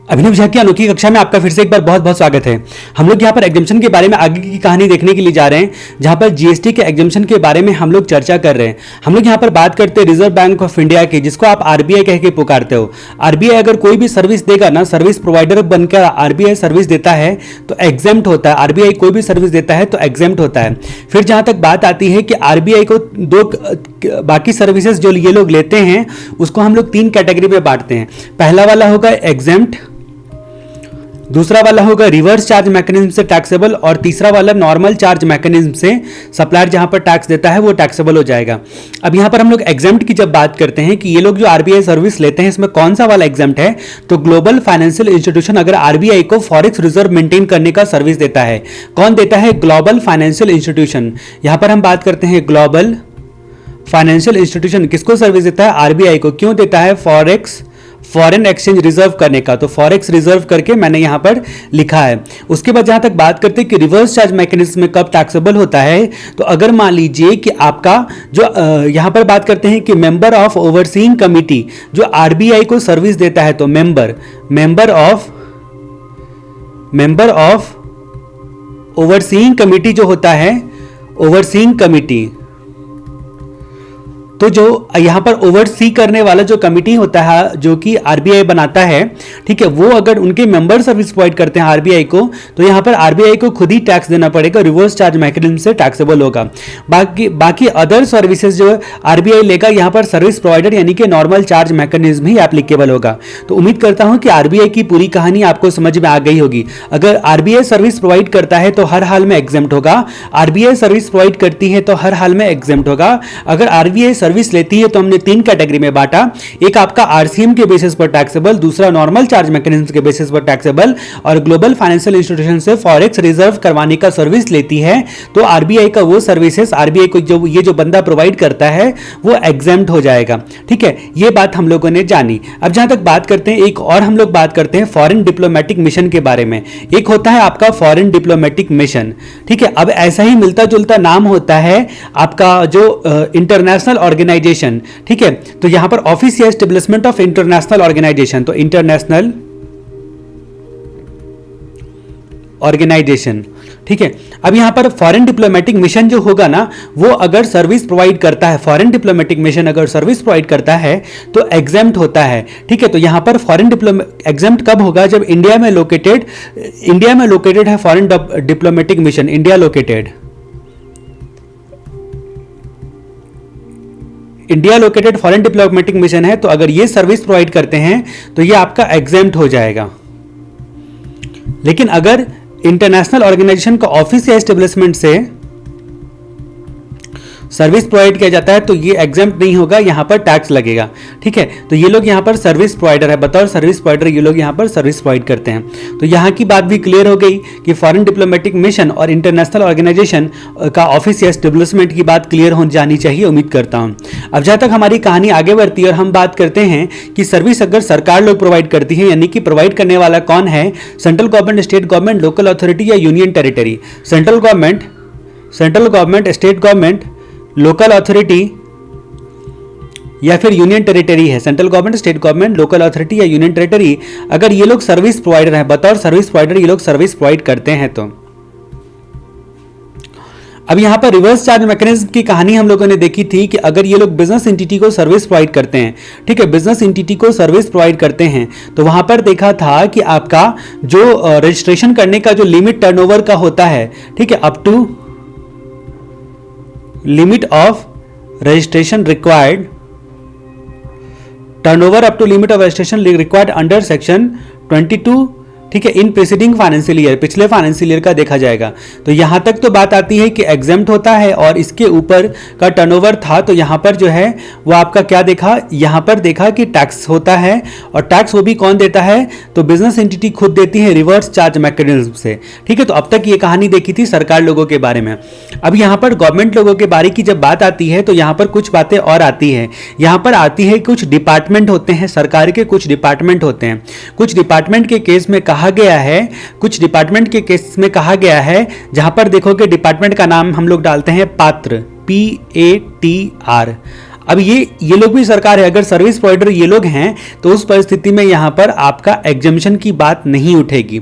अभिनव झा की अनोखी कक्षा में आपका फिर से एक बार बहुत बहुत स्वागत है। हम लोग यहाँ पर एग्जाम्शन के बारे में आगे की कहानी देखने के लिए जा रहे हैं, जहाँ पर जीएसटी के एग्जाम्शन के बारे में हम लोग चर्चा कर रहे हैं। हम लोग यहाँ पर बात करते हैं रिजर्व बैंक ऑफ इंडिया की, जिसको आप आरबीआई कह के पुकारते हो। आरबीआई अगर कोई भी सर्विस देगा ना, सर्विस प्रोवाइडर बनकर आरबीआई सर्विस देता है तो एग्जेम्प्ट होता है। आरबीआई कोई भी सर्विस देता है तो एग्जेम्प्ट होता है। फिर जहाँ तक बात आती है कि आरबीआई को दो बाकी सर्विसेज जो ये लोग लेते हैं उसको हम लोग तीन कैटेगरी में बांटते हैं। पहला वाला होगा एग्जेम्प्ट, दूसरा वाला होगा रिवर्स चार्ज मैकेनिज्म से टैक्सेबल, और तीसरा वाला नॉर्मल चार्ज मैकेनिज्म से सप्लायर जहां पर टैक्स देता है वो टैक्सेबल हो जाएगा। अब यहां पर हम लोग एग्जेम्प्ट की जब बात करते हैं कि ये लोग जो आरबीआई सर्विस लेते हैं इसमें कौन सा वाला एग्जेम्प्ट है, तो ग्लोबल फाइनेंशियल इंस्टीट्यूशन अगर आरबीआई को फॉरेक्स रिजर्व मेंटेन करने का सर्विस देता है, कौन देता है? Global financial institution. यहां पर हम बात करते हैं ग्लोबल फाइनेंशियल इंस्टीट्यूशन किसको सर्विस देता है? आरबीआई को। क्यों देता है? फॉरेन एक्सचेंज रिजर्व करने का। तो फॉरेक्स रिजर्व करके मैंने यहां पर लिखा है। उसके बाद जहां तक बात करते हैं कि रिवर्स चार्ज मैकेनिज्म में कब टैक्सेबल होता है, तो अगर मान लीजिए कि आपका जो यहां पर बात करते हैं कि मेंबर ऑफ ओवरसीइंग कमिटी जो आरबीआई को सर्विस देता है, तो मेंबर ऑफ ओवरसीइंग कमिटी जो होता है, ओवरसीइंग कमिटी, तो जो यहां पर ओवरसी करने वाला जो कमिटी होता है जो कि आरबीआई बनाता है, ठीक है, वो अगर उनके मेंबर सर्विस प्रोवाइड करते हैं आरबीआई को, तो यहां पर आरबीआई को खुद ही टैक्स देना पड़ेगा, रिवर्स चार्ज मैकेनिज्म से टैक्सेबल होगा। बाकी अदर सर्विसेज जो आरबीआई लेगा, यहां पर सर्विस प्रोवाइडर यानी कि नॉर्मल चार्ज मैकेनिज्म ही एप्लीकेबल होगा। तो उम्मीद करता हूं कि आरबीआई की पूरी कहानी आपको समझ में आ गई होगी। अगर आरबीआई सर्विस प्रोवाइड करता है तो हर हाल में एग्जेम्प्ट होगा, आरबीआई सर्विस प्रोवाइड करती है तो हर हाल में एग्जेम्प्ट होगा। अगर आरबीआई सर्विस लेती है तो हमने तीन कैटेगरी में बांटा, एक आपका आरसीएम के बेसिस पर टैक्सेबल, दूसरा नॉर्मल चार्ज मैकेनिज्म के बेसिस पर टैक्सेबल, और ग्लोबल फाइनेंशियल इंस्टीट्यूशन से फॉरेक्स रिजर्व करवाने का सर्विस लेती है तो आरबीआई का वो सर्विसेज आरबीआई को जो बंदा प्रोवाइड करता है वो एग्जेम्प्ट हो जाएगा। ठीक है, ये बात हम लोगों ने जानी। अब जहां तक बात करते हैं, एक और हम लोग बात करते हैं फॉरेन डिप्लोमेटिक मिशन के बारे में। एक होता है आपका फॉरेन डिप्लोमेटिक मिशन, ठीक है। अब ऐसा ही मिलता जुलता नाम होता है आपका जो इंटरनेशनल ऑर्गेनाइजेशन, ठीक है। तो यहां पर ऑफिस या एस्टेब्लिशमेंट ऑफ इंटरनेशनल ऑर्गेनाइजेशन, तो इंटरनेशनल ऑर्गेनाइजेशन, ठीक है। अब यहां पर फॉरेन डिप्लोमेटिक मिशन जो होगा ना, वो अगर सर्विस प्रोवाइड करता है, फॉरेन डिप्लोमेटिक मिशन अगर सर्विस प्रोवाइड करता है तो एग्जेम्प्ट होता है, ठीक है। तो यहां पर फॉरेन एग्जेम्प्ट कब होगा? जब इंडिया में लोकेटेड है foreign diplomatic mission, India located foreign diplomatic mission है, तो अगर ये सर्विस प्रोवाइड करते हैं तो ये आपका एग्जेम्प्ट हो जाएगा। लेकिन अगर इंटरनेशनल ऑर्गेनाइजेशन का ऑफिस या एस्टेब्लिशमेंट से सर्विस प्रोवाइड किया जाता है तो ये एग्जेम्प्ट नहीं होगा, यहां पर टैक्स लगेगा, ठीक है। तो ये लोग यहां पर सर्विस प्रोवाइडर है, बतौर सर्विस प्रोवाइडर ये लोग यहां पर सर्विस प्रोवाइड करते हैं। तो यहां की बात भी क्लियर हो गई कि फॉरेन डिप्लोमेटिक मिशन और इंटरनेशनल ऑर्गेनाइजेशन का ऑफिस या एस्टेब्लिशमेंट की बात क्लियर हो जानी चाहिए, उम्मीद करता हूं। अब जहां तक हमारी कहानी आगे बढ़ती है और हम बात करते हैं कि सर्विस अगर सरकार लोग प्रोवाइड करती है, यानी कि प्रोवाइड करने वाला कौन है? Central government, state government, local authority या union territory. Central government, state government, local authority या फिर यूनियन टेरिटरी है। Central government, state government, local authority या यूनियन टेरिटरी, अगर ये लोग सर्विस प्रोवाइडर हैं, बतौर सर्विस प्रोवाइडर ये लोग सर्विस प्रोवाइड करते हैं। तो अब यहां पर रिवर्स चार्ज मैकेनिज्म की कहानी हम लोगों ने देखी थी कि अगर ये लोग बिजनेस एंटिटी को सर्विस प्रोवाइड करते हैं, ठीक है, बिजनेस एंटिटी को सर्विस प्रोवाइड करते हैं, तो वहां पर देखा था कि आपका जो रजिस्ट्रेशन करने का जो लिमिट टर्नओवर का होता है, ठीक है, up to limit of registration required, turnover up to limit of registration required under section 22, ठीक है, इन प्रीसीडिंग फाइनेंशियल ईयर, पिछले फाइनेंशियल ईयर का देखा जाएगा। तो यहां तक तो बात आती है कि एग्जेम्प्ट होता है और इसके ऊपर का टर्नओवर था, तो यहां पर जो है वो आपका क्या देखा? यहां पर देखा कि टैक्स होता है, और टैक्स वो भी कौन देता है? तो बिजनेस एंटिटी खुद देती है रिवर्स चार्ज मैकेनिज्म से, ठीक है। तो अब तक ये कहानी देखी थी सरकार लोगों के बारे में। अब यहां पर गवर्नमेंट लोगों के बारे की जब बात आती है तो यहां पर कुछ बातें और आती है। यहां पर आती है कुछ डिपार्टमेंट होते हैं, सरकार के कुछ डिपार्टमेंट होते हैं। कुछ डिपार्टमेंट के केस में कहा गया है, कुछ डिपार्टमेंट के केस में कहा गया है, जहां पर देखो कि डिपार्टमेंट का नाम हम लोग डालते हैं पात्र, PATR। अब ये लोग भी सरकार है, अगर सर्विस प्रोवाइडर ये लोग हैं तो उस परिस्थिति में यहां पर आपका एग्जम्पशन की बात नहीं उठेगी।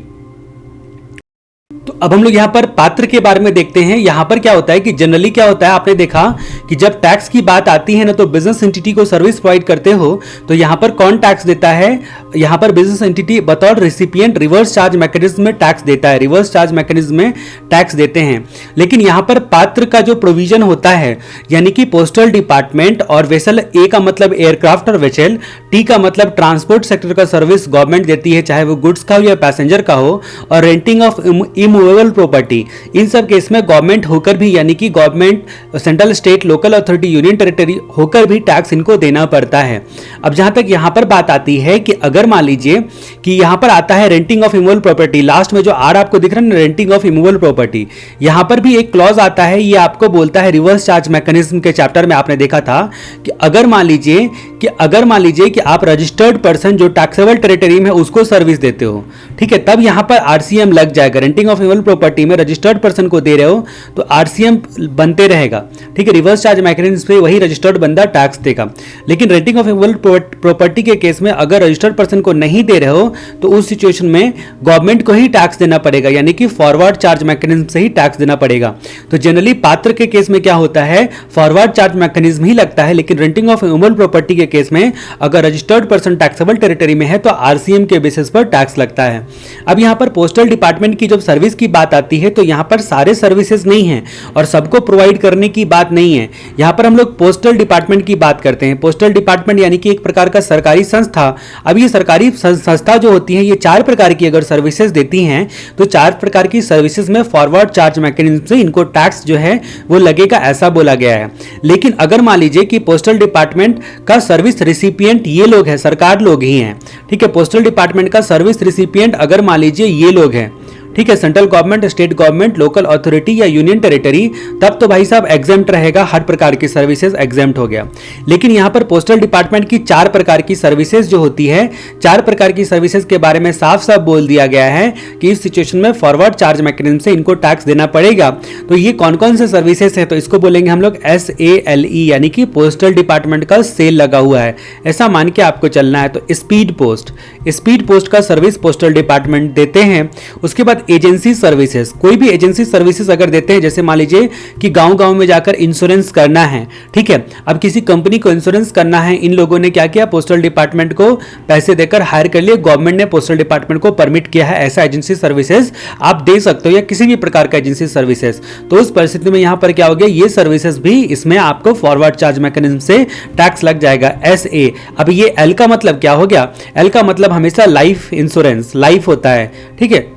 तो अब हम लोग यहाँ पर पात्र के बारे में देखते हैं। यहाँ पर क्या होता है कि जनरली क्या होता है, आपने देखा कि जब टैक्स की बात आती है ना, तो बिजनेस एंटिटी को सर्विस प्रोवाइड करते हो तो यहाँ पर कौन टैक्स देता है, यहाँ पर बिजनेस एंटिटी बतौर रिसिपिएंट रिवर्स चार्ज मैकेनिज्म में टैक्स देता है, रिवर्स चार्ज मैकेनिज्म में टैक्स देते हैं। लेकिन यहाँ पर पात्र का जो प्रोविजन होता है, यानी कि पोस्टल डिपार्टमेंट और वेसल, ए का मतलब एयरक्राफ्ट और वेसल, टी का मतलब ट्रांसपोर्ट सेक्टर का सर्विस गवर्नमेंट देती है, चाहे वो गुड्स का हो या पैसेंजर का हो, और रेंटिंग ऑफ इमूवेबल प्रॉपर्टी, इन सब केस में गवर्नमेंट होकर भी, यानी कि government, central, state, local authority, union territory होकर भी टैक्स इनको देना पड़ता है। अब जहां तक यहां पर बात आती है कि अगर मान लीजिए कि यहां पर आता है renting of immovable property, last में जो आर आपको दिख रहा है ना, रेंटिंग ऑफ इमूवेबल प्रॉपर्टी, यहां पर भी एक क्लॉज आता है, ये आपको बोलता है रिवर्स चार्ज मैकेनिज्म के चैप्टर में आपने देखा था कि अगर मान लीजिए कि आप रजिस्टर्ड पर्सन जो टैक्सेबल टेरिटरी में उसको सर्विस देते हो, ठीक है, तब यहां पर आरसीएम लग जाएगा। रेंटिंग ऑफ इमूवेबल प्रॉपर्टी में रजिस्टर्ड पर्सन को दे रहे हो तो आरसीएम बनते रहेगा, ठीक है, रिवर्स चार्ज मैकेनिज्म पे वही रजिस्टर्ड बंदा टैक्स देगा। लेकिन रेंटिंग ऑफ इमूवेबल प्रॉपर्टी के केस में अगर रजिस्टर्ड पर्सन को नहीं दे रहे हो तो उस सिचुएशन में गवर्नमेंट को ही टैक्स देना पड़ेगा, यानी कि फॉरवर्ड चार्ज मैकेनिज्म से ही टैक्स देना पड़ेगा। तो जनरली पात्र के केस में क्या होता है, फॉरवर्ड चार्ज मैकेनिज्म ही लगता है, लेकिन रेंटिंग ऑफ इमूवेबल प्रॉपर्टी के केस में अगर रजिस्टर्ड पर्सन टैक्सेबल टेरिटरी में है तो आरसीएम के बेसिस पर टैक्स लगता है। अब यहां पर पोस्टल डिपार्टमेंट की जब सर्विस की बात आती है तो यहां पर सारे सर्विसेज नहीं हैं और सबको प्रोवाइड करने की बात नहीं है। यहां पर हम लोग पोस्टल डिपार्टमेंट की बात करते हैं। पोस्टल डिपार्टमेंट यानी कि एक प्रकार का सरकारी संस्था। अब ये सरकारी संस्था जो होती है ये 4 प्रकार की अगर सर्विसेज देती हैं तो 4 प्रकार की सर्विसेज में फॉरवर्ड चार्ज मैकेनिज्म से इनको टैक्स जो है वो लगेगा, ऐसा बोला गया है। लेकिन अगर मान लीजिए कि पोस्टल डिपार्टमेंट का सर्विस रिसिपिएंट ये लोग हैं, सरकार लोग ही हैं, ठीक है, पोस्टल डिपार्टमेंट का सर्विस रिसिपिएंट अगर मान लीजिए ये लोग हैं, ठीक है, central government, state government, local authority या यूनियन टेरिटरी, तब तो भाई साहब एग्जेम्प्ट रहेगा, हर प्रकार की सर्विसेज एग्जेम्प्ट हो गया। लेकिन यहां पर पोस्टल डिपार्टमेंट की 4 प्रकार की सर्विसेज जो होती है, 4 प्रकार की सर्विसेज के बारे में साफ साफ बोल दिया गया है कि इस सिचुएशन में फॉरवर्ड चार्ज मैकेनिज्म से इनको टैक्स देना पड़ेगा। तो ये कौन कौन से सर्विसेज है, तो इसको बोलेंगे हम लोग SALE, यानी कि पोस्टल डिपार्टमेंट का सेल लगा हुआ है, ऐसा मान के आपको चलना है। तो स्पीड पोस्ट का सर्विस पोस्टल डिपार्टमेंट देते हैं। उसके बाद एजेंसी सर्विसेज, कोई भी एजेंसी सर्विसेज अगर देते हैं, जैसे मान लीजिए कि गांव-गांव में जाकर इंश्योरेंस करना है, ठीक है, अब किसी कंपनी को इंश्योरेंस करना है, इन लोगों ने क्या किया, पोस्टल डिपार्टमेंट को पैसे देकर हायर कर लिए, गवर्नमेंट ने पोस्टल डिपार्टमेंट को परमिट किया है, ऐसा एजेंसी सर्विसेज आप दे सकते हो या किसी भी प्रकार का एजेंसी सर्विसेज। तो उस परिस्थिति में यहां पर क्या हो गया, ये सर्विसेज भी इसमें आपको फॉरवर्ड चार्ज मैकेनिज्म से टैक्स लग जाएगा, SA। अब ये L का मतलब क्या हो गया, L का मतलब हमेशा लाइफ इंश्योरेंस, लाइफ होता है, ठीक है,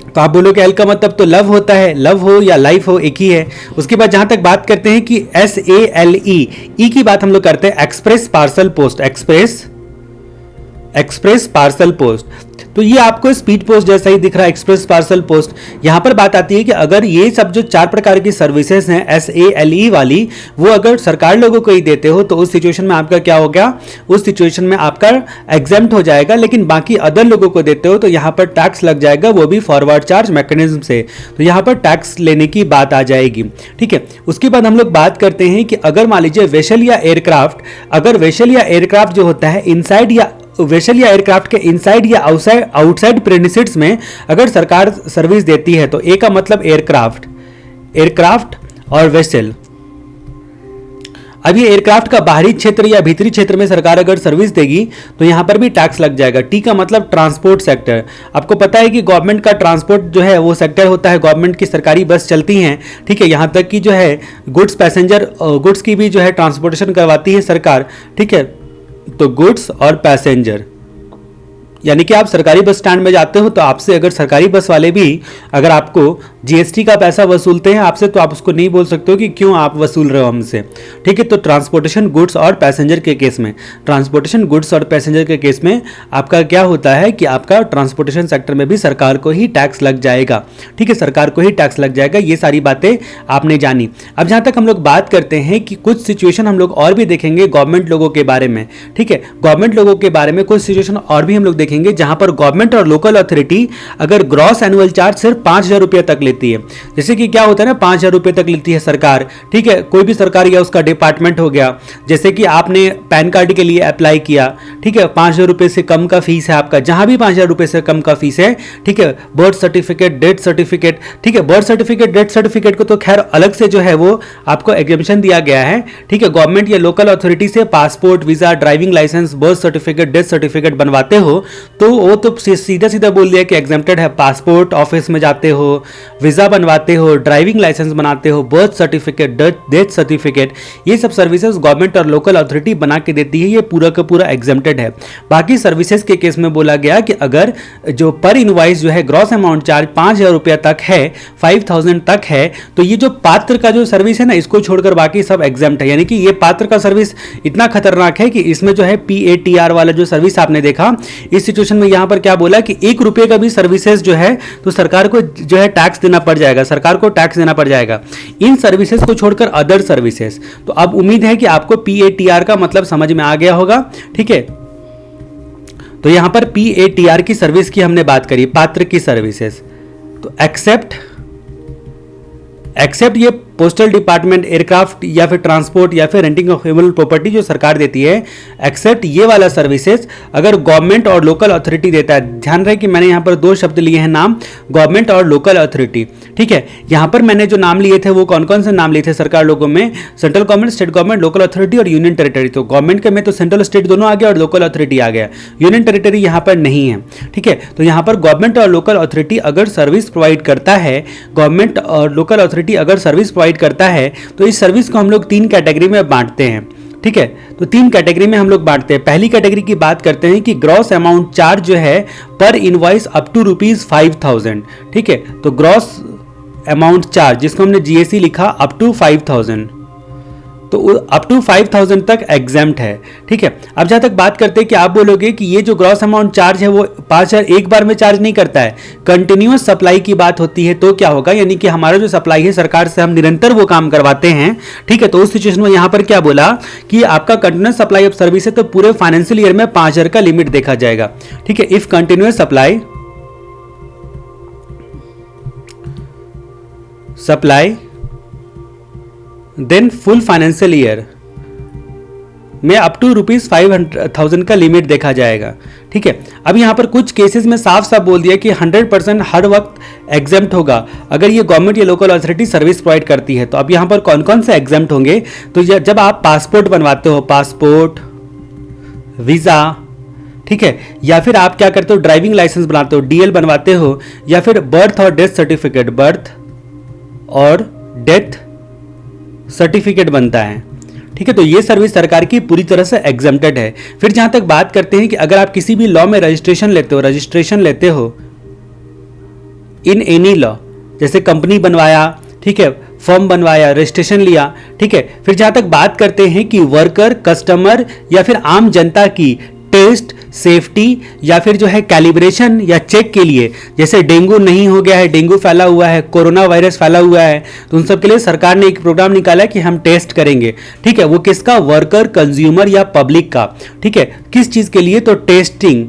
तो आप बोलोगे एल का मतलब तो लव होता है, लव हो या लाइफ हो एक ही है। उसके बाद जहां तक बात करते हैं कि SALE, ई की बात हम लोग करते हैं express parcel post, express parcel post, तो ये आपको स्पीड पोस्ट जैसा ही दिख रहा है, एक्सप्रेस पार्सल पोस्ट। यहां पर बात आती है कि अगर ये सब जो 4 प्रकार की सर्विसेज हैं SALE वाली, वो अगर सरकार लोगों को ही देते हो तो उस सिचुएशन में आपका क्या हो गया, उस सिचुएशन में आपका एग्जेम्प्ट हो जाएगा। लेकिन बाकी अदर लोगों को देते हो तो यहां पर टैक्स लग जाएगा, वो भी फॉरवर्ड चार्ज मैकेनिज्म से, तो यहां पर टैक्स लेने की बात आ जाएगी, ठीक है। उसके बाद हम लोग बात करते हैं कि अगर मान लीजिए वेसल या एयरक्राफ्ट, अगर वेसल या एयरक्राफ्ट जो होता है इनसाइड या वेसल या एयरक्राफ्ट के इनसाइड या आउटसाइड प्रेमिसेस में अगर सरकार सर्विस देती है तो ए का मतलब एयरक्राफ्ट और वेसल। अब ये एयरक्राफ्ट का बाहरी क्षेत्र या भीतरी क्षेत्र में सरकार अगर सर्विस देगी तो यहां पर भी टैक्स लग जाएगा। टी का मतलब ट्रांसपोर्ट सेक्टर। आपको पता है कि गवर्नमेंट का ट्रांसपोर्ट जो है वो सेक्टर होता है, गवर्नमेंट की सरकारी बस चलती हैं, ठीक है, यहां तक कि जो है गुड्स पैसेंजर गुड्स की भी जो है ट्रांसपोर्टेशन करवाती है सरकार, ठीक है। तो गुड्स और पैसेंजर, यानी कि आप सरकारी बस स्टैंड में जाते हो तो आपसे अगर सरकारी बस वाले भी अगर आपको जीएसटी का पैसा वसूलते हैं आपसे, तो आप उसको नहीं बोल सकते हो कि क्यों आप वसूल रहे हो हमसे, ठीक है। तो ट्रांसपोर्टेशन गुड्स और पैसेंजर के केस में, ट्रांसपोर्टेशन गुड्स और पैसेंजर के केस में आपका क्या होता है कि आपका ट्रांसपोर्टेशन सेक्टर में भी सरकार को ही टैक्स लग जाएगा, ठीक है, सरकार को ही टैक्स लग जाएगा। ये सारी बातें आपने जानी। अब जहां तक हम लोग बात करते हैं कि कुछ सिचुएशन हम लोग और भी देखेंगे गवर्नमेंट लोगों के बारे में, ठीक है, गवर्नमेंट लोगों के बारे में कुछ सिचुएशन और भी हम लोग देखेंगे देखेंगे जहां पर गवर्नमेंट और लोकल अथॉरिटी अगर ग्रॉस एनुअल चार्ज सिर्फ 5,000 रुपये तक लेती है। जैसे कि क्या होता है ना, 5,000 रुपये तक लेती है सरकार, ठीक है, कोई भी सरकार या उसका डिपार्टमेंट हो गया। जैसे कि आपने पैन कार्ड के लिए अप्लाई किया, ठीक है, 5,000 रुपये से कम का फीस है आपका, जहां भी 5,000 रुपये से कम का फीस है, ठीक है। बर्थ सर्टिफिकेट, डेथ सर्टिफिकेट, ठीक है, बर्थ सर्टिफिकेट, डेथ सर्टिफिकेट को तो खैर अलग से जो है वो आपको एग्जेम्पशन दिया गया है, ठीक है। गवर्नमेंट या लोकल अथॉरिटी से passport, visa, driving licence, birth certificate, death certificate बनवाते हो तो वो तो सीधा सीधा बोल दिया कि एग्जेम्प्टेड है। पासपोर्ट ऑफिस में जाते हो, वीजा बनवाते हो, ड्राइविंग लाइसेंस बनाते हो, बर्थ सर्टिफिकेट, डेथ सर्टिफिकेट, ये सब सर्विसेज गवर्नमेंट और लोकल अथॉरिटी बना के देती है, ये पूरा का पूरा एग्जेम्प्टेड है। बाकी सर्विसेज के केस में बोला गया कि अगर जो पर इनवॉइस जो है ग्रॉस अमाउंट चार्ज 5,000 रुपया तक है, 5,000 तक है, तो ये जो पात्र का जो सर्विस है ना, इसको छोड़कर बाकी सब एग्जेम्प्ट है। यानी कि ये पात्र का सर्विस इतना खतरनाक है कि इसमें जो है PATR वाला जो सर्विस आपने देखा, इस सिचुएशन में यहां पर क्या बोला कि 1 रुपये का भी सर्विसेज जो है तो सरकार को जो है टैक्स देना पड़ जाएगा, सरकार को टैक्स देना पड़ जाएगा इन सर्विसेज को छोड़कर अदर सर्विसेज। तो अब उम्मीद है कि आपको PATR का मतलब समझ में आ गया होगा, ठीक है। तो यहां पर PATR की सर्विस की हमने बात करी, पात्र की सर्विसेज। तो एक्सेप्ट ये पोस्टल डिपार्टमेंट, एयरक्राफ्ट या फिर ट्रांसपोर्ट या फिर रेंटिंग ऑफ मूवेबल प्रॉपर्टी जो सरकार देती है, एक्सेप्ट ये वाला सर्विसेज अगर गवर्नमेंट और लोकल अथॉरिटी देता है। ध्यान रहे कि मैंने यहाँ पर 2 शब्द लिए हैं नाम, गवर्नमेंट और लोकल अथॉरिटी, ठीक है। यहाँ पर मैंने जो नाम लिए थे वो कौन कौन से नाम लिए थे सरकार लोगों में, central government, state government, local authority और यूनियन टेरिटरी। तो गवर्नमेंट के में तो सेंट्रल स्टेट दोनों आ गया और लोकल अथॉरिटी आ गया, यूनियन टेरिटरी यहाँ पर नहीं है, ठीक है। तो यहाँ पर गवर्नमेंट और लोकल अथॉरिटी अगर सर्विस प्रोवाइड करता है, गवर्नमेंट और लोकल अथॉरिटी अगर सर्विस प्रोवाइड करता है तो इस सर्विस को हम लोग 3 कैटेगरी में बांटते हैं, ठीक है। तो 3 कैटेगरी में हम लोग बांटते हैं। पहली कैटेगरी की बात करते हैं कि ग्रॉस अमाउंट चार्ज जो है पर इनवॉइस अप टू ₹5,000, ठीक है। तो ग्रॉस अमाउंट चार्ज जिसको हमने GST लिखा अप टू 5,000, तो अप टू 5,000 तक एग्जेम्प्ट है, ठीक है। अब जहां तक बात करते हैं कि आप बोलोगे कि ये जो ग्रॉस अमाउंट चार्ज है वो 5,000 एक बार में चार्ज नहीं करता है, कंटिन्यूअस सप्लाई की बात होती है, तो क्या होगा, यानी कि हमारा जो सप्लाई है सरकार से हम निरंतर वो काम करवाते हैं, ठीक है। तो उस सिचुएशन में यहां पर क्या बोला कि आपका कंटिन्यूअस सप्लाई ऑफ सर्विस है तो पूरे फाइनेंशियल ईयर में 5,000 का लिमिट देखा जाएगा, ठीक है। If continuous supply then full financial year में अप टू ₹5,000 का लिमिट देखा जाएगा, ठीक है। अब यहां पर कुछ केसेस में साफ साफ बोल दिया कि 100% हर वक्त एग्जेम्प्ट होगा अगर ये गवर्नमेंट या लोकल अथॉरिटी सर्विस प्रोवाइड करती है। तो अब यहां पर कौन कौन से एग्जेम्प्ट होंगे, तो जब आप पासपोर्ट बनवाते हो, पासपोर्ट, वीजा, ठीक है, या फिर आप क्या करते हो ड्राइविंग लाइसेंस बनाते हो, DL बनवाते हो, या फिर बर्थ और डेथ सर्टिफिकेट, बर्थ और डेथ सर्टिफिकेट बनता है, ठीक है। तो ये सर्विस सरकार की पूरी तरह से एग्जेम्प्टेड है। फिर जहां तक बात करते हैं कि अगर आप किसी भी लॉ में रजिस्ट्रेशन लेते हो इन एनी लॉ, जैसे कंपनी बनवाया, ठीक है, फर्म बनवाया, रजिस्ट्रेशन लिया, ठीक है। फिर जहां तक बात करते हैं कि वर्कर, कस्टमर या फिर आम जनता की टेस्ट, सेफ्टी या फिर जो है कैलिब्रेशन या चेक के लिए, जैसे डेंगू नहीं हो गया है, डेंगू फैला हुआ है, कोरोना वायरस फैला हुआ है, तो उन सब के लिए सरकार ने एक प्रोग्राम निकाला कि हम टेस्ट करेंगे, ठीक है। वो किसका, वर्कर, कंज्यूमर या पब्लिक का, ठीक है। किस चीज के लिए, तो टेस्टिंग,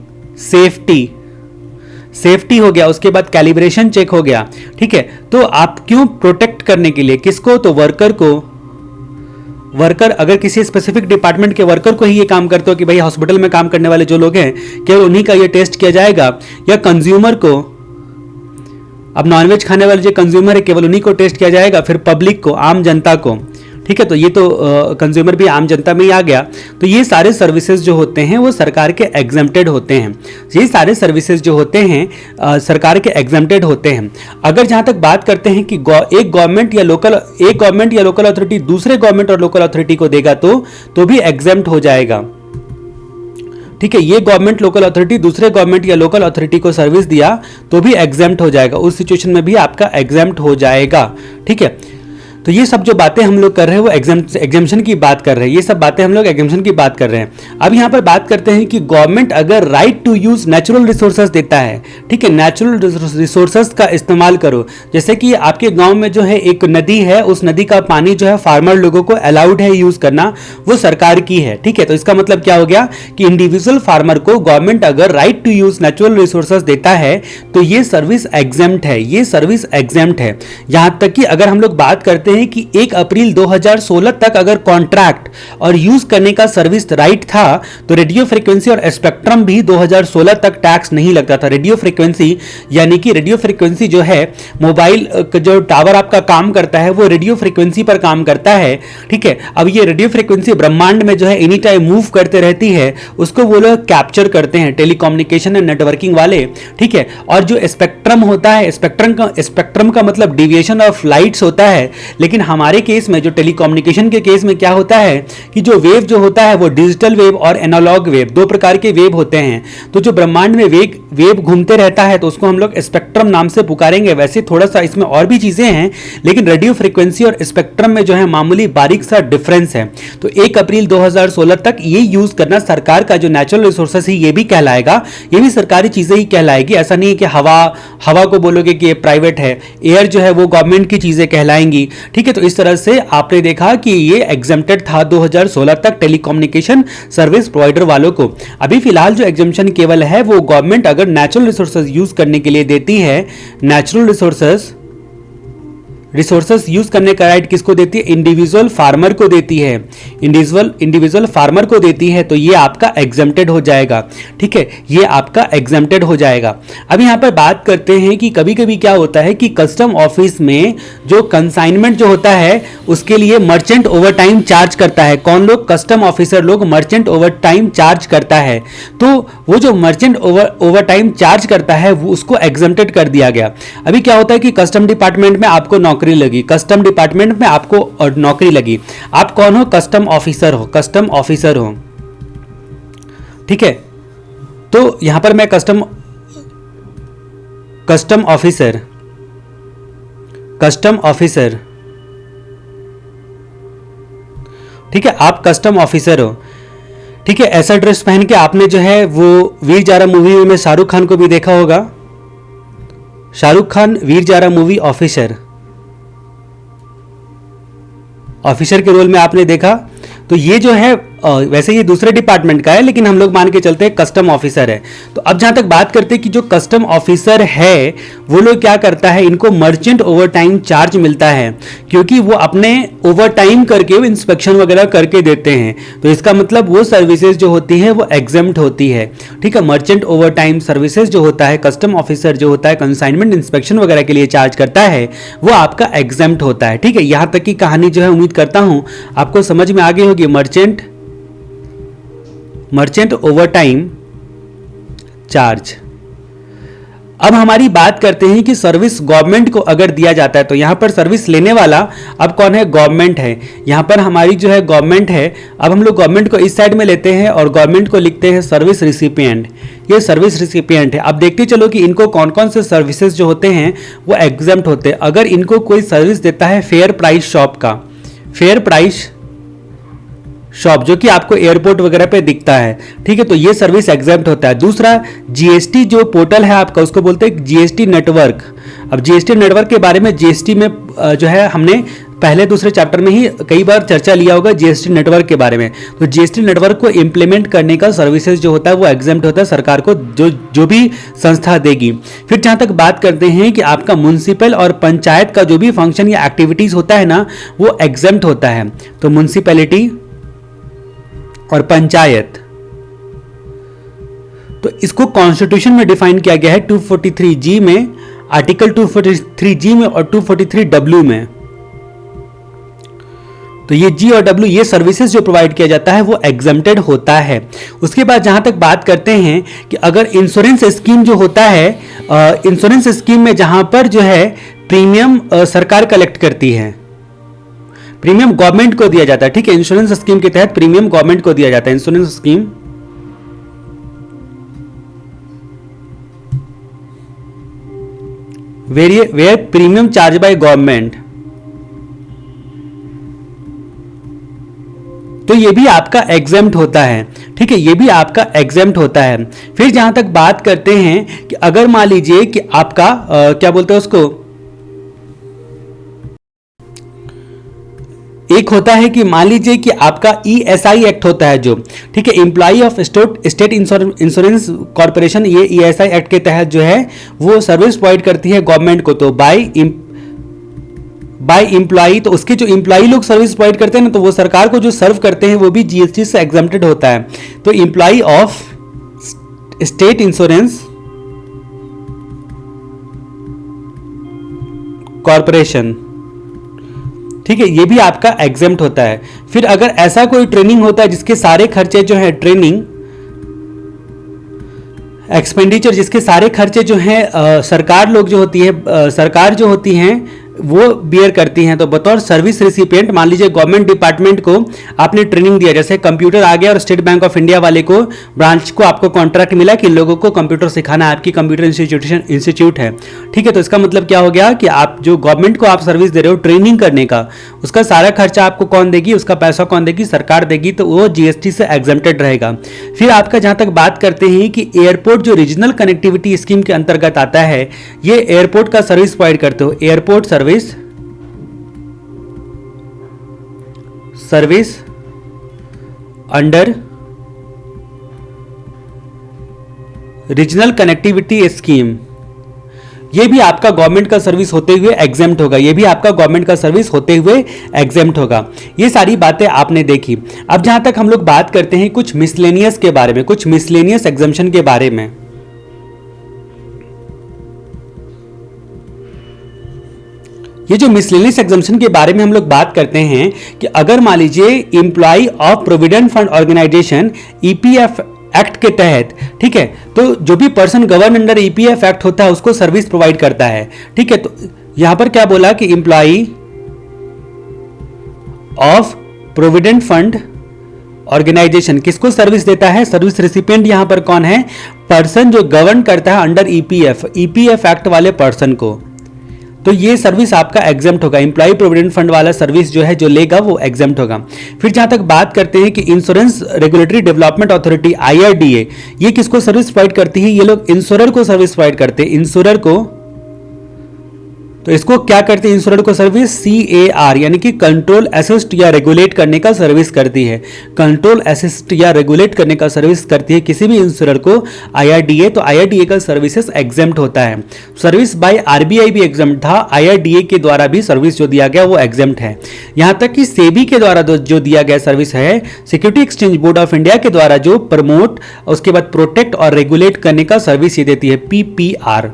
सेफ्टी हो गया, उसके बाद कैलिब्रेशन चेक हो गया, ठीक है। तो आप क्यों, प्रोटेक्ट करने के लिए, किसको, तो वर्कर को। वर्कर अगर किसी स्पेसिफिक डिपार्टमेंट के वर्कर को ही ये काम करते हो कि भाई हॉस्पिटल में काम करने वाले जो लोग हैं केवल उन्हीं का ये टेस्ट किया जाएगा, या कंज्यूमर को, अब नॉनवेज खाने वाले जो कंज्यूमर है केवल उन्हीं को टेस्ट किया जाएगा, फिर पब्लिक को, आम जनता को, ठीक है। तो ये तो कंज्यूमर भी आम जनता में ही आ गया। तो ये सारे सर्विसेज जो होते हैं वो सरकार के एग्जेम्प्टेड होते हैं, ये सारे सर्विसेज जो होते हैं सरकार के एग्जेम्प्टेड होते हैं। अगर जहां तक बात करते हैं कि एक गवर्नमेंट या लोकल अथॉरिटी दूसरे गवर्नमेंट और लोकल अथॉरिटी को देगा तो भी एग्जेम्प्ट हो जाएगा, ठीक है। ये गवर्नमेंट लोकल अथॉरिटी दूसरे गवर्नमेंट या लोकल अथॉरिटी को सर्विस दिया तो भी एग्जेम्प्ट हो जाएगा, उस सिचुएशन में भी आपका एग्जेम्प्ट हो जाएगा, ठीक है। तो ये सब जो बातें हम लोग कर रहे हैं वो एग्जामेशन की बात कर रहे हैं, ये सब बातें हम लोग एग्जामेशन की बात कर रहे हैं। अब यहाँ पर बात करते हैं कि गवर्नमेंट अगर right to use natural resources देता है, ठीक है, नेचुरल रिसोर्सेज का इस्तेमाल करो। जैसे कि आपके गांव में जो है एक नदी है, उस नदी का पानी जो है फार्मर लोगों को अलाउड है यूज करना, वो सरकार की है, ठीक है। तो इसका मतलब क्या हो गया कि इंडिविजुअल फार्मर को गवर्नमेंट अगर right to use natural resources देता है तो ये सर्विस एग्जेम्प्ट है, ये सर्विस एग्जेम्प्ट है। यहां तक कि अगर हम लोग बात करते हैं कि 1 अप्रैल 2016 तक अगर कॉन्ट्रैक्ट और यूज करने का सर्विस राइट था तो रेडियो फ्रीक्वेंसी और स्पेक्ट्रम भी 2016 तक टैक्स नहीं लगता था। रेडियो फ्रीक्वेंसी यानी कि रेडियो फ्रीक्वेंसी जो है, मोबाइल जो टावर आपका काम करता है वो रेडियो फ्रीक्वेंसी पर काम करता है, ठीक है। अब ये रेडियो फ्रीक्वेंसी ब्रह्मांड में जो है एनी टाइम मूव करते रहती है, उसको वो लोग कैप्चर करते हैं, टेलीकम्युनिकेशन एंड नेटवर्किंग वाले, ठीक है। और जो स्पेक्ट्रम होता है, स्पेक्ट्रम का मतलब डिविएशन ऑफ लाइट्स होता है। लेकिन हमारे केस में जो टेलीकम्युनिकेशन के केस में क्या होता है कि जो वेव जो होता है वो डिजिटल वेव और एनालॉग वेव, दो प्रकार के वेव होते हैं। तो जो ब्रह्मांड में वेव घूमते रहता है तो उसको हम लोग स्पेक्ट्रम नाम से पुकारेंगे। वैसे थोड़ा सा इसमें और भी चीजें हैं, लेकिन रेडियो फ्रीक्वेंसी और स्पेक्ट्रम में जो है मामूली बारीक सा डिफरेंस है। तो 1 अप्रैल 2016 तक ये यूज करना सरकार का जो नेचुरल रिसोर्सेस है ये भी कहलाएगा, ये भी सरकारी चीजें ही कहलाएगी। ऐसा नहीं है कि हवा को बोलोगे कि ये प्राइवेट है, एयर जो है वो गवर्नमेंट की चीजें कहलाएंगी, ठीक है। तो इस तरह से आपने देखा कि ये एग्जेम्प्टेड था 2016 तक टेलीकम्युनिकेशन सर्विस प्रोवाइडर वालों को। अभी फिलहाल जो एग्जेम्पशन केवल है वो गवर्नमेंट अगर नेचुरल रिसोर्सेज यूज करने के लिए देती है, नेचुरल रिसोर्सेस यूज करने का राइट किसको देती है? इंडिविजुअल फार्मर को देती है, इंडिविजुअल फार्मर को देती है। तो ये आपका एग्जेम्प्टेड हो जाएगा, ठीक है, ये आपका एग्जेम्प्टेड हो जाएगा। अब यहां पर बात करते हैं कि कभी कभी क्या होता है कि कस्टम ऑफिस में जो कंसाइनमेंट जो होता है उसके लिए मर्चेंट ओवर टाइम चार्ज करता है। कौन लोग? कस्टम ऑफिसर लोग मर्चेंट ओवर टाइम चार्ज करता है। तो वो जो मर्चेंट ओवर टाइम चार्ज करता है वो उसको एग्जेम्प्टेड कर दिया गया। अभी क्या होता है कि कस्टम डिपार्टमेंट में आपको नौकरी लगी, कस्टम डिपार्टमेंट में आपको नौकरी लगी, आप कौन हो? कस्टम ऑफिसर हो, कस्टम ऑफिसर हो, ठीक है। तो यहां पर मैं कस्टम ऑफिसर, ठीक है, आप कस्टम ऑफिसर हो, ठीक है। ऐसा ड्रेस पहन के आपने जो है वो वीर जारा मूवी में शाहरुख खान को भी देखा होगा। शाहरुख खान वीर जारा मूवी ऑफिसर के रोल में आपने देखा। तो ये जो है वैसे ये दूसरे डिपार्टमेंट का है, लेकिन हम लोग मान के चलते हैं कस्टम ऑफिसर है। तो अब जहां तक बात करते हैं कि जो कस्टम ऑफिसर है वो लोग क्या करता है, इनको मर्चेंट ओवर टाइम चार्ज मिलता है, क्योंकि वो अपने ओवर टाइम करके वो इंस्पेक्शन वगैरह करके देते हैं। तो इसका मतलब वो सर्विसेज जो होती है वो एग्जेम्प्ट होती है, ठीक है। मर्चेंट ओवर टाइम सर्विसेज जो होता है, कस्टम ऑफिसर जो होता है कंसाइनमेंट इंस्पेक्शन वगैरह के लिए चार्ज करता है, वो आपका एग्जेम्प्ट होता है, ठीक है। यहां तक की कहानी जो है उम्मीद करता हूं आपको समझ में आ गई होगी। Merchant over time charge. अब हमारी बात करते हैं कि सर्विस गवर्नमेंट को अगर दिया जाता है तो यहां पर सर्विस लेने वाला अब कौन है? गवर्नमेंट है। यहां पर हमारी जो है गवर्नमेंट है। अब हम लोग गवर्नमेंट को इस साइड में लेते हैं और गवर्नमेंट को लिखते हैं सर्विस रिसिपिएंट। ये सर्विस रिसिपिएंट है। अब देखते चलो कि इनको कौन कौन से सर्विसेज जो होते हैं वो एग्जेम्प्ट होते हैं। अगर इनको कोई सर्विस देता है फेयर प्राइस शॉप का, फेयर प्राइस शॉप जो कि आपको एयरपोर्ट वगैरह पे दिखता है, ठीक है, तो ये सर्विस एग्जेम्प्ट होता है। दूसरा, जीएसटी जो पोर्टल है आपका उसको बोलते हैं जीएसटी नेटवर्क। अब जीएसटी नेटवर्क के बारे में जीएसटी में जो है हमने पहले दूसरे चैप्टर में ही कई बार चर्चा लिया होगा जीएसटी नेटवर्क के बारे में। तो जीएसटी नेटवर्क को इंप्लीमेंट करने का सर्विसेज जो होता है वो एग्जेम्प्ट होता है, सरकार को जो भी संस्था देगी। फिर जहां तक बात करते हैं कि आपका म्युनिसिपल और पंचायत का जो भी फंक्शन या एक्टिविटीज होता है ना वो एग्जेम्प्ट होता है। तो म्युनिसिपैलिटी और पंचायत, तो इसको कॉन्स्टिट्यूशन में डिफाइन किया गया है 243G में, आर्टिकल 243G में और 243W में। तो ये G और W ये सर्विसेज जो प्रोवाइड किया जाता है वो एग्जेम्प्टेड होता है। उसके बाद जहां तक बात करते हैं कि अगर इंश्योरेंस स्कीम जो होता है, इंश्योरेंस स्कीम में जहां पर जो है प्रीमियम सरकार कलेक्ट करती है, प्रीमियम गवर्नमेंट को दिया जाता है, ठीक है। इंश्योरेंस स्कीम के तहत प्रीमियम गवर्नमेंट को दिया जाता है। Insurance scheme where premium charge by government, तो ये भी आपका एग्जेम्प्ट होता है, ठीक है, ये भी आपका एग्जेम्प्ट होता है। फिर जहां तक बात करते हैं कि अगर मान लीजिए कि आपका क्या बोलते हैं उसको, एक होता है कि मान लीजिए कि आपका ईएसआई एक्ट होता है जो, ठीक है, employees of state insurance corporation, ये ईएसआई एक्ट के तहत जो है वो सर्विस प्रोवाइड करती है गवर्नमेंट को। तो बाय एम्प्लॉय, तो उसके जो एम्प्लॉय लोग सर्विस प्रोवाइड करते हैं ना, तो वो सरकार को जो सर्व करते हैं वो भी जीएसटी से एग्जम्प्टेड होता है। तो employees of state insurance corporation, ठीक है, ये भी आपका एग्जेम्प्ट होता है। फिर अगर ऐसा कोई ट्रेनिंग होता है जिसके सारे खर्चे जो है, ट्रेनिंग एक्सपेंडिचर, जिसके सारे खर्चे जो हैं सरकार लोग जो होती है, सरकार जो होती हैं वो बियर करती हैं, तो बतौर सर्विस रिसिपिएंट मान लीजिए गवर्नमेंट डिपार्टमेंट को आपने ट्रेनिंग दिया, जैसे कंप्यूटर आ गया और स्टेट बैंक ऑफ इंडिया वाले को, ब्रांच को आपको कॉन्ट्रैक्ट मिला कि लोगों को कंप्यूटर सिखाना, आपकी कंप्यूटर इंस्टीट्यूट है, ठीक है। तो इसका मतलब क्या हो गया कि आप जो गवर्नमेंट को आप सर्विस दे रहे हो ट्रेनिंग करने का, उसका सारा खर्चा आपको कौन देगी, उसका पैसा कौन देगी, सरकार देगी, तो वो जीएसटी से एग्जेम्प्टेड रहेगा। फिर आपका जहां तक बात करते हैं कि एयरपोर्ट जो रीजनल कनेक्टिविटी स्कीम के अंतर्गत आता है, ये एयरपोर्ट का सर्विस प्रोवाइड करते हो, airport service under regional connectivity scheme, ये भी आपका गवर्नमेंट का सर्विस होते हुए एग्जेम्प्ट होगा, ये भी आपका गवर्नमेंट का सर्विस होते हुए एग्जेम्प्ट होगा। ये सारी बातें आपने देखी। अब जहां तक हम लोग बात करते हैं कुछ मिसलेनियस के बारे में, कुछ मिसलेनियस एग्जम्पशन के बारे में। ये जो मिसलेनियस एग्जम्पशन के बारे में हम लोग बात करते हैं कि अगर मान लीजिए employees of provident fund organisation EPF act के तहत, ठीक है, तो जो भी person govern under EPF act होता है उसको सर्विस प्रोवाइड करता है, ठीक है। तो यहां पर क्या बोला कि employees of provident fund organisation किसको सर्विस देता है, सर्विस रिसिपिएंट यहां पर कौन है, पर्सन जो गवर्न करता है अंडर ईपीएफ एक्ट वाले पर्सन को, तो ये सर्विस आपका एग्जेम्प्ट होगा। एम्प्लॉय प्रोविडेंट फंड वाला सर्विस जो है जो लेगा वो एग्जेम्प्ट होगा। फिर जहां तक बात करते हैं कि insurance regulatory development authority IRDA, ये किसको सर्विस प्रोवाइड करती है, ये लोग इंश्योरर को सर्विस प्रोवाइड करते हैं, इंश्योरर को। तो इसको क्या करते हैं, इंश्योरर को सर्विस CAR यानी कि कंट्रोल असिस्ट या रेगुलेट करने का सर्विस करती है, कंट्रोल असिस्ट या रेगुलेट करने का सर्विस करती है किसी भी इंश्योरर को IRDA। तो IRDA का सर्विसेज एग्जेम्प्ट होता है। सर्विस बाय RBI भी एग्जेम्प्ट था, IRDA के द्वारा भी सर्विस जो दिया गया वो एग्जेम्प्ट है। यहां तक कि सेबी के द्वारा जो दिया गया सर्विस है, security exchange board of India के द्वारा जो प्रमोट, उसके बाद प्रोटेक्ट और रेगुलेट करने का सर्विस ये देती है, PPR,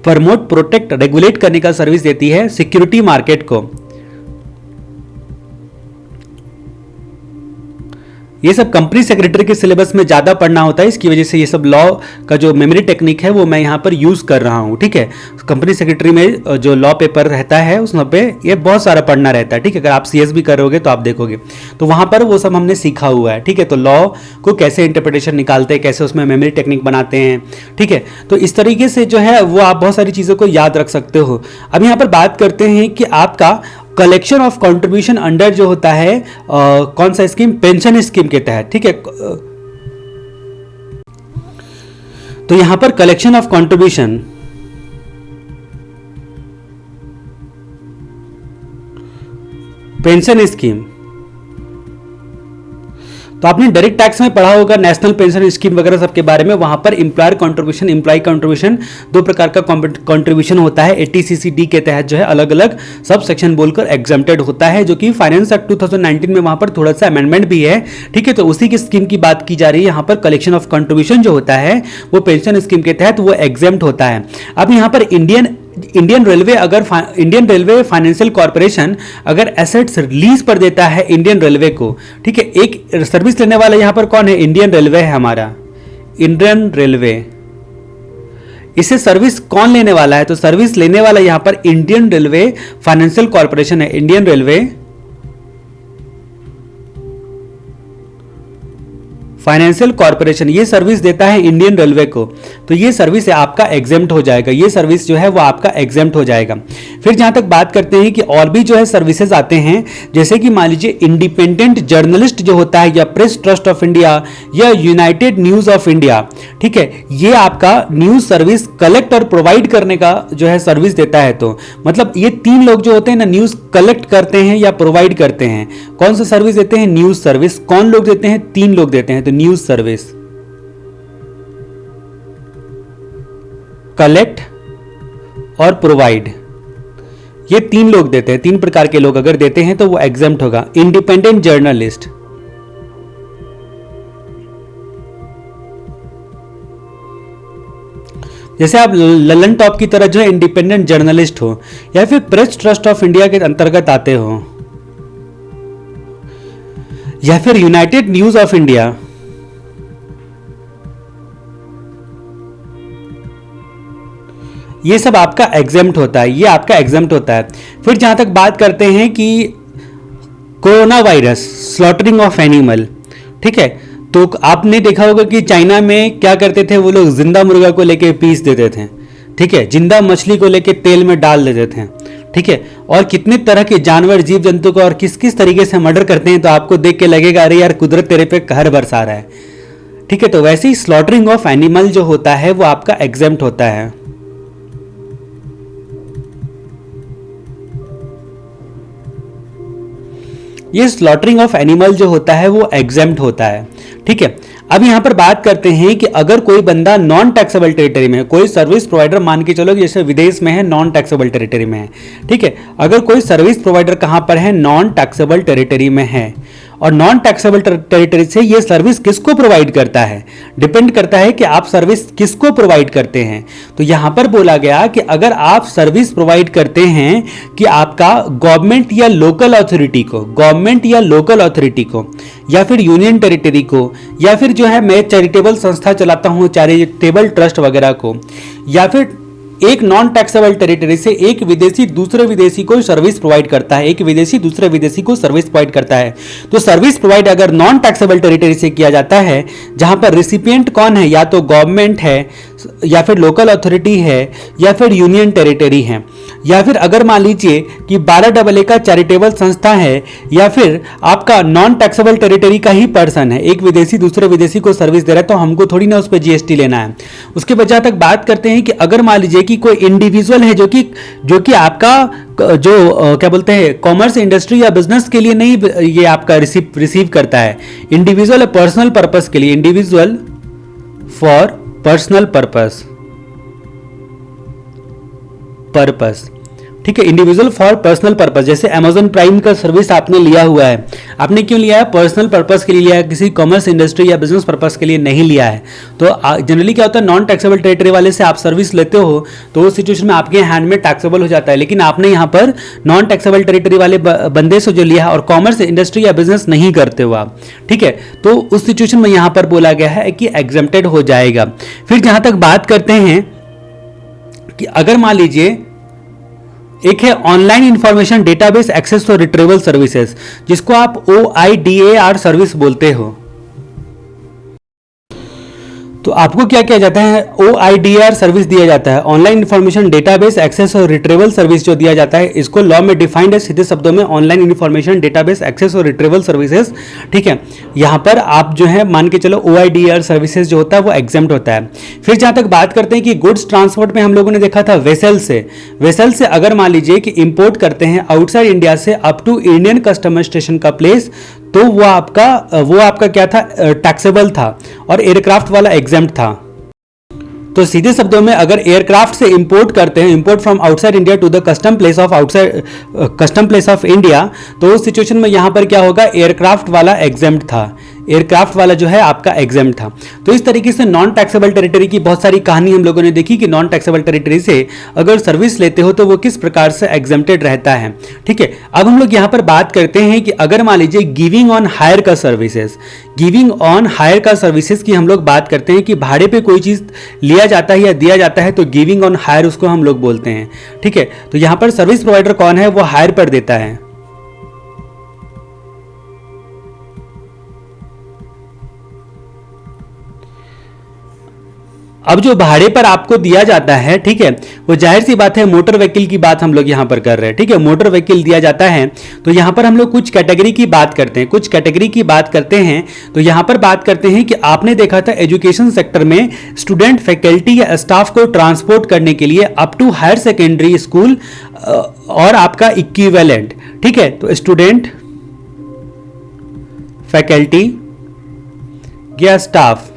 प्रमोट प्रोटेक्ट रेगुलेट करने का सर्विस देती है सिक्योरिटी मार्केट को। ये सब कंपनी सेक्रेटरी के सिलेबस में ज्यादा पढ़ना होता है, इसकी वजह से ये सब लॉ का जो मेमोरी टेक्निक है वो मैं यहां पर यूज कर रहा हूं, ठीक है। कंपनी सेक्रेटरी में जो लॉ पेपर रहता है उसमें पे ये बहुत सारा पढ़ना रहता है, ठीक है। अगर आप CS भी करोगे तो आप देखोगे तो वहां पर वो सब हमने सीखा हुआ है, ठीक है। तो लॉ को कैसे इंटरप्रिटेशन निकालते हैं, कैसे उसमें मेमोरी टेक्निक बनाते हैं, ठीक है। तो इस तरीके से जो है वो आप बहुत सारी चीजों को याद रख सकते हो। अब यहां पर बात करते हैं कि आपका कलेक्शन ऑफ कंट्रीब्यूशन अंडर जो होता है कौन सा स्कीम, पेंशन स्कीम के तहत, ठीक है। तो यहां पर collection of contribution pension scheme, तो आपने डायरेक्ट टैक्स में पढ़ा होगा नेशनल पेंशन स्कीम वगैरह सबके बारे में। वहां per employer contribution, employ contribution, दो प्रकार का कंट्रीब्यूशन होता है। 80CCD के तहत जो है अलग अलग सब सेक्शन बोलकर एग्जेम्प्टेड होता है, जो कि फाइनेंस एक्ट 2019 में वहां पर थोड़ा सा अमेंडमेंट भी है, ठीक है। तो उसी की स्कीम की बात की जा रही है। यहां पर कलेक्शन ऑफ कंट्रीब्यूशन जो होता है वो पेंशन स्कीम के तहत वो एग्जेम्प्ट होता है। अब यहां पर इंडियन रेलवे फाइनेंशियल कॉर्पोरेशन अगर एसेट्स लीज पर देता है इंडियन रेलवे को, ठीक है। एक सर्विस लेने वाला यहां पर कौन है, इंडियन रेलवे है हमारा, इंडियन रेलवे। इसे सर्विस कौन लेने वाला है, तो सर्विस लेने वाला यहां पर इंडियन रेलवे फाइनेंशियल कॉर्पोरेशन है, इंडियन रेलवे फाइनेंशियल कॉर्पोरेशन ये सर्विस देता है इंडियन रेलवे को, तो ये सर्विस आपका एग्जेम्प्ट हो जाएगा, ये सर्विस जो है वो आपका एग्जेम्प्ट हो जाएगा। फिर जहां तक बात करते हैं कि और भी जो है सर्विसेज आते हैं, जैसे कि मान लीजिए इंडिपेंडेंट जर्नलिस्ट जो होता है, या प्रेस ट्रस्ट ऑफ इंडिया, या यूनाइटेड न्यूज ऑफ इंडिया, ठीक है, ये आपका न्यूज सर्विस कलेक्ट और प्रोवाइड करने का जो है सर्विस देता है। तो मतलब ये तीन लोग जो होते हैं ना, न्यूज कलेक्ट करते हैं या प्रोवाइड करते हैं, कौन सा सर्विस देते हैं? News service. कौन लोग देते हैं? तीन लोग देते हैं। तो न्यूज सर्विस, कलेक्ट और प्रोवाइड, ये तीन लोग देते हैं। तीन प्रकार के लोग अगर देते हैं तो वो एग्जेम्प्ट होगा। इंडिपेंडेंट जर्नलिस्ट, जैसे आप ललन टॉप की तरह जो है इंडिपेंडेंट जर्नलिस्ट हो, या फिर प्रेस ट्रस्ट ऑफ इंडिया के अंतर्गत आते हो, या फिर यूनाइटेड न्यूज ऑफ इंडिया, ये सब आपका एग्जेम्प्ट होता है, ये आपका एग्जेम्प्ट होता है। फिर जहां तक बात करते हैं कि corona virus, slaughtering of animal, ठीक है, तो आपने देखा होगा कि चाइना में क्या करते थे वो लोग, जिंदा मुर्गा को लेके पीस देते थे, ठीक है, जिंदा मछली को लेके तेल में डाल देते थे, ठीक है, और कितने तरह के जानवर, जीव जंतु को और किस किस तरीके से मर्डर करते हैं। तो आपको देख के लगेगा अरे यार कुदरत तेरे पे कहर बरसा रहा है, ठीक है। तो वैसे ही स्लॉटरिंग ऑफ एनिमल जो होता है वो आपका एग्जेम्प्ट होता है। ये स्लॉटरिंग ऑफ एनिमल जो होता है वो एग्जेम्प्ट होता है, ठीक है। अब यहां पर बात करते हैं कि अगर कोई बंदा नॉन टैक्सेबल टेरिटरी में है, कोई सर्विस प्रोवाइडर मान के चलो जैसे विदेश में है, नॉन टैक्सेबल टेरिटरी में है, ठीक है, अगर कोई सर्विस प्रोवाइडर कहां पर है? नॉन टैक्सेबल टेरिटरी में है। और नॉन टैक्सेबल टेरिटरी से ये सर्विस किसको प्रोवाइड करता है? डिपेंड करता है कि आप सर्विस किसको प्रोवाइड करते हैं। तो यहां पर बोला गया कि अगर आप सर्विस प्रोवाइड करते हैं कि आपका गवर्नमेंट या लोकल अथॉरिटी को, गवर्नमेंट या लोकल अथॉरिटी को, या फिर यूनियन टेरिटरी को, या फिर जो है मैं चैरिटेबल संस्था चलाता हूं, चैरिटेबल ट्रस्ट वगैरह को, या फिर एक नॉन टैक्सेबल टेरिटरी से एक विदेशी दूसरे विदेशी को सर्विस प्रोवाइड करता है, एक विदेशी दूसरे विदेशी को सर्विस प्रोवाइड करता है। तो सर्विस प्रोवाइड अगर नॉन टैक्सेबल टेरिटरी से किया जाता है, जहां पर रिसिपिएंट कौन है? या तो गवर्नमेंट है, या फिर लोकल अथॉरिटी है, या फिर यूनियन टेरिटरी है, या फिर अगर मान लीजिए कि 12AA का चैरिटेबल संस्था है, या फिर आपका नॉन टैक्सेबल टेरिटरी का ही पर्सन है, एक विदेशी दूसरे विदेशी को सर्विस दे रहा है, तो हमको थोड़ी ना उस पर जीएसटी लेना है। उसके बजाय तक बात करते हैं कि अगर मान लीजिए कि कोई इंडिविजुअल है जो कि आपका क्या बोलते हैं, कॉमर्स इंडस्ट्री या बिजनेस के लिए नहीं, ये आपका रिसीव करता है, इंडिविजुअल पर्सनल पर्पस के लिए, इंडिविजुअल फॉर पर्सनल पर्पस, ठीक है, इंडिविजुअल फॉर पर्सनल पर्पस। जैसे अमेजन प्राइम का सर्विस आपने लिया हुआ है, आपने क्यों लिया है? पर्सनल पर्पस के लिए लिया है, किसी कॉमर्स इंडस्ट्री या बिजनेस पर्पस के लिए नहीं लिया है। तो जनरली क्या होता है, नॉन टैक्सेबल टेरिटरी वाले से आप सर्विस लेते हो तो उस सिचुएशन में आपके हैंड में टैक्सेबल हो जाता है, लेकिन आपने यहाँ पर नॉन टैक्सेबल टेरिटरी वाले बंदे से जो लिया है और कॉमर्स इंडस्ट्री या बिजनेस नहीं करते हो आप, ठीक है, तो उस सिचुएशन में यहाँ पर बोला गया है कि एग्जेम्प्टेड हो जाएगा। फिर जहां तक बात करते हैं कि अगर मान लीजिए एक है ऑनलाइन इंफॉर्मेशन डेटाबेस एक्सेस और रिट्रीवल सर्विसेज, जिसको आप OIDAR सर्विस बोलते हो। तो आपको क्या किया जाता है? OIDAR सर्विस दिया जाता है, ऑनलाइन इंफॉर्मेशन डेटाबेस एक्सेस और रिट्रीवल सर्विस जो दिया जाता है, इसको लॉ में डिफाइंड है सीधे शब्दों में, ऑनलाइन इंफॉर्मेशन डेटाबेस एक्सेस और रिट्रीवल सर्विसेज, ठीक है। यहां पर आप जो है मान के चलो OIDAR सर्विसेज जो होता है वो एग्जेम्प्ट होता है। फिर जहां तक बात करते हैं कि गुड्स ट्रांसपोर्ट में हम लोगों ने देखा था वेसल से अगर मान लीजिए कि इंपोर्ट करते हैं आउटसाइड इंडिया से up to Indian custom station का प्लेस, तो वो आपका क्या था? टैक्सेबल था, और एयरक्राफ्ट वाला एग्जेम्प्ट था। तो सीधे शब्दों में अगर एयरक्राफ्ट से इंपोर्ट करते हैं, import from outside India to the custom place of India, तो उस सिचुएशन में यहां पर क्या होगा? एयरक्राफ्ट वाला एग्जेम्प्ट था, एयरक्राफ्ट वाला जो है आपका एग्जेम्प्ट था। तो इस तरीके से नॉन टैक्सेबल टेरिटरी की बहुत सारी कहानी हम लोगों ने देखी कि नॉन टैक्सेबल टेरिटरी से अगर सर्विस लेते हो तो वो किस प्रकार से एग्जेम्प्टेड रहता है, ठीक है। अब हम लोग यहाँ पर बात करते हैं कि अगर मान लीजिए गिविंग ऑन हायर का सर्विसेज की हम लोग बात करते हैं कि भाड़े पे कोई चीज लिया जाता है या दिया जाता है, तो गिविंग ऑन हायर उसको हम लोग बोलते हैं, ठीक है। तो यहाँ पर सर्विस प्रोवाइडर कौन है? वो हायर पर देता है। अब जो भाड़े पर आपको दिया जाता है, ठीक है, वो जाहिर सी बात है मोटर व्हीकल की बात हम लोग यहाँ पर कर रहे हैं, ठीक है। मोटर व्हीकल दिया जाता है तो यहाँ पर हम लोग कुछ कैटेगरी की बात करते हैं, तो यहाँ पर बात करते हैं कि आपने देखा था एजुकेशन सेक्टर में स्टूडेंट, फैकल्टी या स्टाफ को ट्रांसपोर्ट करने के लिए up to higher secondary school और आपका इक्विवेलेंट, ठीक है। तो स्टूडेंट, फैकल्टी या staff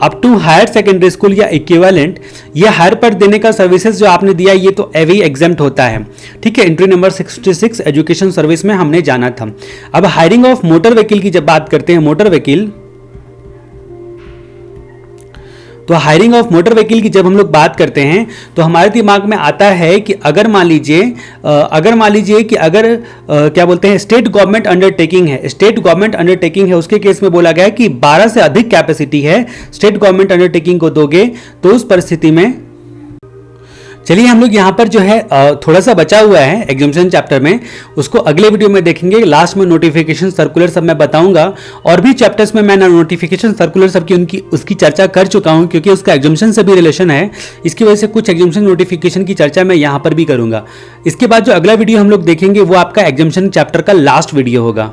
up to higher secondary school या इक्विवेलेंट, ये हायर पर देने का सर्विसेज जो आपने दिया ये तो एवी एग्जेम्प्ट होता है, ठीक है। एंट्री नंबर 66 एजुकेशन सर्विस में हमने जाना था। अब हायरिंग ऑफ मोटर व्हीकल की जब बात करते हैं, मोटर व्हीकल, तो हायरिंग ऑफ मोटर व्हीकल की जब हम लोग बात करते हैं तो हमारे दिमाग में आता है कि अगर मान लीजिए कि अगर क्या बोलते हैं स्टेट गवर्नमेंट अंडरटेकिंग है, उसके केस में बोला गया है कि 12 से अधिक कैपेसिटी है, स्टेट गवर्नमेंट अंडरटेकिंग को दोगे तो उस परिस्थिति में, चलिए हम लोग यहाँ पर जो है थोड़ा सा बचा हुआ है एग्जामिनेशन चैप्टर में, उसको अगले वीडियो में देखेंगे। लास्ट में नोटिफिकेशन सर्कुलर सब मैं बताऊंगा, और भी चैप्टर्स में मैं नोटिफिकेशन सर्कुलर सब की उसकी चर्चा कर चुका हूँ, क्योंकि उसका एग्जामिनेशन से भी रिलेशन है। इसकी वजह से कुछ एग्जामिनेशन नोटिफिकेशन की चर्चा मैं यहाँ पर भी करूंगा। इसके बाद जो अगला वीडियो हम लोग देखेंगे वो आपका एग्जामिनेशन चैप्टर का लास्ट वीडियो होगा।